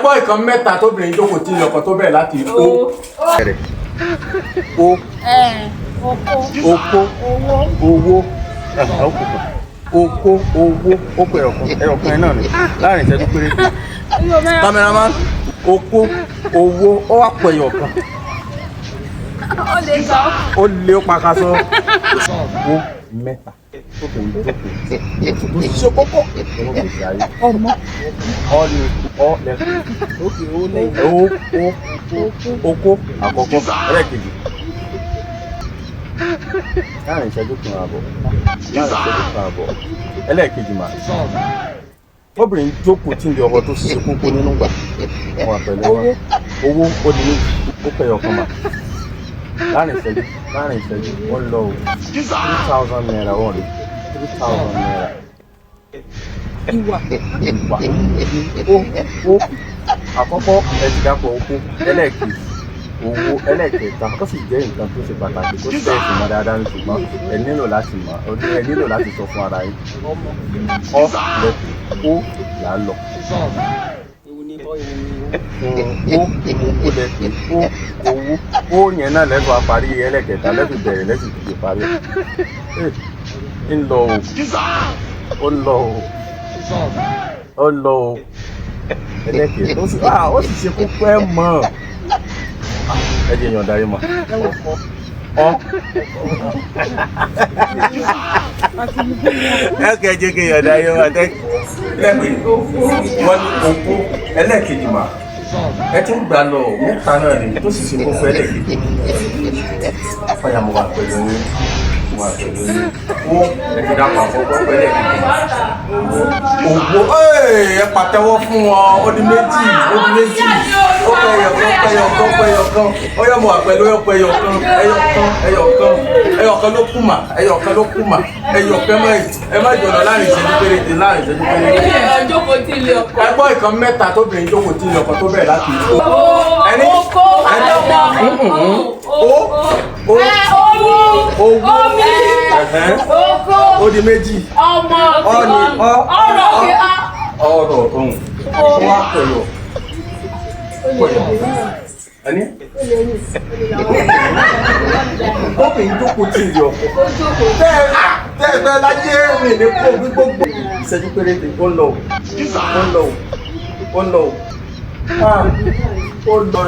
gbọ́ ìkan mẹ́ta tóbìnrin jókòó tí ọkọ tó bẹ̀rẹ̀ láti ó. Ó. Oko. Owó. Oko. Owó. Ó pè ẹ̀yọ̀kan náà ni láàrin ìṣẹ́jú péré. Cameraman. Oko. Owó. Ó wá pè ẹ̀yọ̀kan. Ó lè sọ. Ó lé ó pakasọ. Ó mẹ́ta. Ṣe kókó. Ọmọ. Oko àkọ́kọ́ ẹlẹ́kejì. Láàrin ìṣẹ́jú kan àbọ̀. Ẹlẹ́kejì mà. Obìnrin jókòó tí ń di ọkọ tó ṣe kókó nínú gbà. Wọ́n àpẹẹrẹ wọn. Owó ó di méjì. Ó pẹ̀yọ̀ kan mà. Láàrin ìṣẹ́jú wọ́n lọ o 3,000 naira wọ́n rí 3,000 naira. Ìwà ó àkọ́kọ́ ẹ ti dápọ̀ oko ẹlẹ́ẹ̀kejì owó ẹlẹ́ẹ̀kẹta ó sì jẹ́ nǹkan tó ṣe pàtàkì tó ṣe ẹ̀sìn mọ́ dáadáa ní ṣùgbọ́n ẹ nílò láti sọ fún ara yín ọ lẹ́kùn ó là á lọ. Ó yẹn náà lẹ́fọ̀ àparí ẹlẹ́kẹta lẹ́fọ̀ bẹ̀rẹ̀ lẹ́fọ̀ ìdíje parí ń lọ o ẹlẹ́kẹ̀ ó sì ṣe kókó ẹ̀ mọ́ ẹ jẹ́ èèyàn darí mọ́ ẹ̀kẹ́ jẹ́ kí èèyàn darí mọ́ lẹ́pẹ̀ wọ́n ní oko ẹlẹ́kejì mà ẹ ti ń gbà lọ mẹ́ta náà ni tó sì ṣe kókó ẹlẹ́kejì fọyà mo wà pẹ̀lú yín ó ẹ ti dá pa fún kókó ẹlẹ́kejì ògbó ẹ pàtẹ́wọ́ fún wọn ó di méjì ó pẹ̀yọ̀kan ó yẹ mo wà pẹ̀lú ẹyọ̀kan ló kù mà ẹyọ̀kan ẹ má jọ̀nà láàrin ìṣẹ́jú péréte ẹ gbọ́ ìkan mẹ́ta tóbìnrin jókòó tí ọkọ tó bẹ̀rẹ̀ láti ẹni owó ó di méjì ọ̀rọ̀ ohun wá pẹ̀lọ̀ ẹni obìnrin jókòó tí ọkọ tẹ́ẹ̀bẹ́ lájẹ́ rìn ní kó gbígbógbò ìṣẹ́jú péréte ó lọ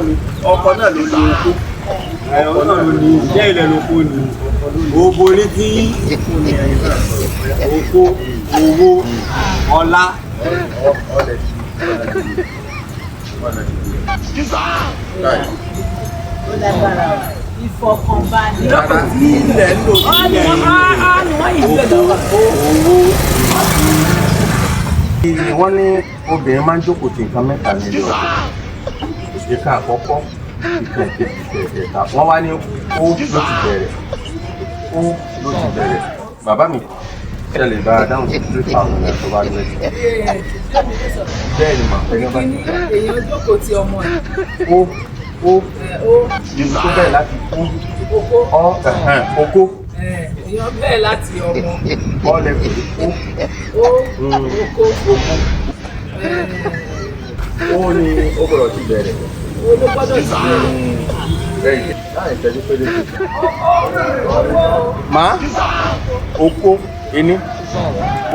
ni ọkọ náà ló ní oko ọkọ náà ló ní ìjẹ́ ilẹ̀ lóko ni òbò ní tí oko owó ọlá ìfọkànbalẹ̀ ilẹ̀ ń lò owó wọ́n ní obìnrin máa ń jókòó tí nǹkan mẹ́ta nílé ọkọ ìka àkọ́kọ́ ìka ìkẹta wọ́n wá ní ó ló ti bẹ̀rẹ̀ bàbá mi ṣẹlẹ̀ bá dáhùn sí 3,000 naira tó bá ní ẹ̀jẹ̀ bẹ́ẹ̀ ni mà ẹgbẹ́ bá ti gbà. èèyàn jókòó tí ọmọ ẹ̀ ìlú tó bẹ̀rẹ̀ láti oko èèyàn bẹ̀rẹ̀ láti ọmọ ọlẹ́kùn ó ní ó gbọ́dọ̀ ti bẹ̀rẹ̀ olùgbọ́dọ̀ ti bẹ̀rẹ̀ láàrin ìṣẹ́jú péré máa oko ení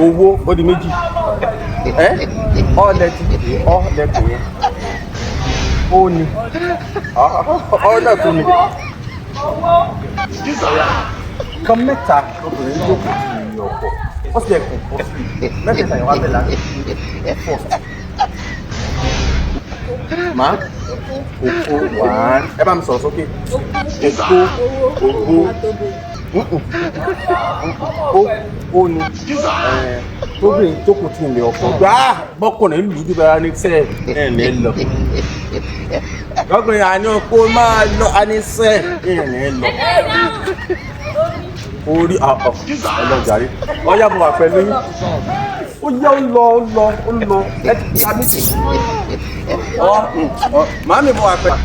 owó ó di méjì ọlẹ́kùn yẹn ó ní ọ̀nà tó ní kan mẹ́ta lóbìnrin jókòó sí ìrìn ọ̀pọ̀ ó sì ẹ̀kùn pọ̀ sí mẹ́tẹ̀ẹ̀ta ìwà bẹ́ẹ̀ láti first máa oko wàá ẹ bá mi sọ̀rọ̀ sókè oko ó ní tóbìnrin jókòó tí ìrìn ọ̀pọ̀ gbá bọ́kùnrin lù ú dúbẹ̀rẹ̀ ní sẹ́ẹ̀ ẹ̀ ní lọ lọ́kùnrin àní kó máa lọ anísẹ́ ìrìn lọ orí ọlọ́jàrí ọyá bọ̀ wà pẹ̀lú yín ó yá ó lọ ẹ ti pa mí sí màámi bọ̀ wà pẹ̀lú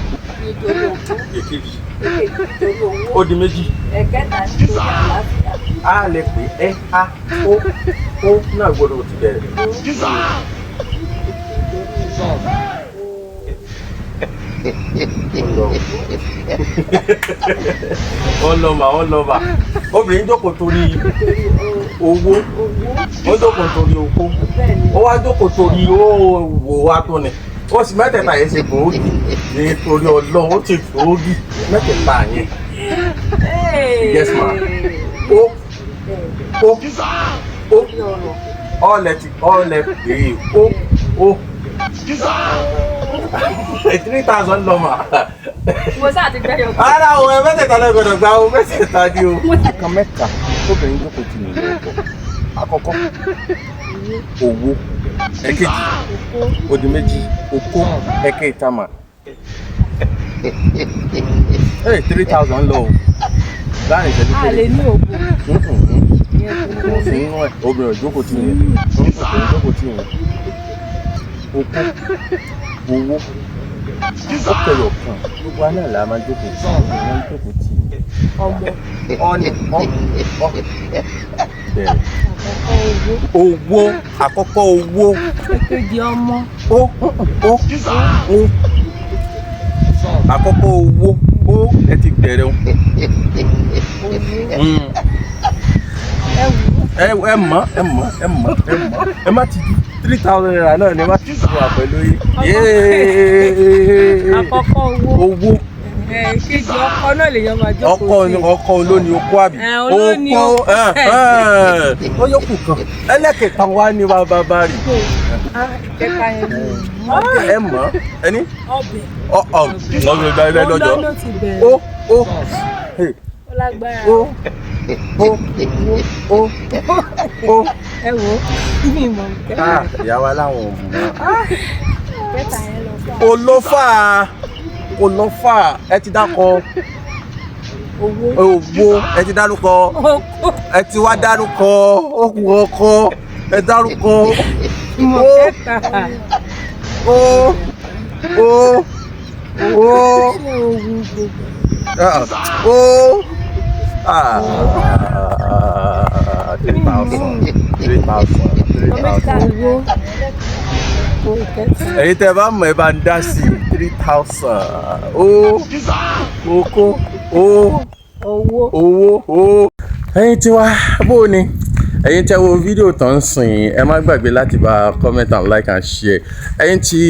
èkejì ó di méjì a lè pè é ó náà gbọ́dọ̀ ti bẹ̀rẹ̀ ọlọ́ba obìnrin jókòó torí owó ó jókòó torí okó ó wá jókòó torí owó wa tó ni ó sì mẹ́tẹ̀ẹ̀ta yẹn ṣe gbòógì nítorí Ọlọ́run ó ti gbòógì mẹ́tẹ̀ẹ̀ta yẹn yes ma ọlẹ̀ pé ó 3,000 lọ mà. mo sáà ti gbẹ́yọ̀ pé. ara o ẹ mẹ́tẹ̀ẹ̀ta lọ gbọ́dọ̀ gba o mẹ́tẹ̀ẹ̀ta ni o. nǹkan mẹ́ta tóbìnrin jókòó tì ní ìlú ọkọ àkọ́kọ́ owó ẹ̀kejì odi méjì okó ẹ̀kẹta mà 3,000 lọ o láàrin ìṣẹ́jú péré. a lè ní òògùn. mo fi ń rán ẹ obìnrin ìjókòó tì yẹn obìnrin ìjókòó tì yẹn okó owó ọkẹyọ kan gbogbo aná là máa jókòó tì máa jókòó tì ọmọ bẹ́ẹ̀ owó àkọ́kọ́ owó èkejì ọmọ àkọ́kọ́ owó ẹ ti bẹ̀rẹ̀ o ẹ mọ̀ ẹ má ti di 3,000 naira náà ni má ti sọ wà pẹ̀lú yìí. àkọ́kọ́ owó kejì ọkọ náà lè yan máa jókòó sí. ọkọ olóni okó àbí ó yókù kan ẹlẹ́kẹ̀ta wá ní bàbá rí. kẹta yẹn ẹ mọ̀ ẹni ọbẹ̀ lọ́jọ́ ó lágbára ẹ wo mi mọ̀ kẹta ìyàwó aláwọn ọmọ kẹta yẹn lọ fà. olófà ẹ ti dákọ owó ẹ ti dárúkọ ẹ ti wá dárúkọ okùn ọkọ ẹ dárúkọ èyí tẹ bá mọ̀ ẹ bá ń dá sí 3,000 okó owó. ẹ̀yin tí wá bó ni ẹ̀yin tẹ́ wo fídíò tó ń sìn ẹ má gbàgbé láti bá comment and like and share. ẹ̀yin tí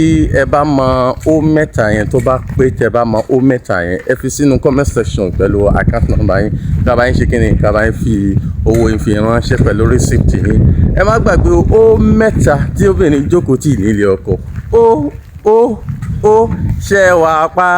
ẹ bá mọ ó mẹ́ta yẹn tó bá pé tẹ́ bá mọ ó mẹ́ta yẹn ẹ fi sínú comment section pẹ̀lú account number yín ká bá yín ṣe kíni ká bá yín fi owó yín fi ránṣẹ́ pẹ̀lú receipt yín. ẹ má gbàgbé ó mẹ́ta tí obìnrin jókòó tì nílé ọkọ ó ṣẹ́ wàá pa.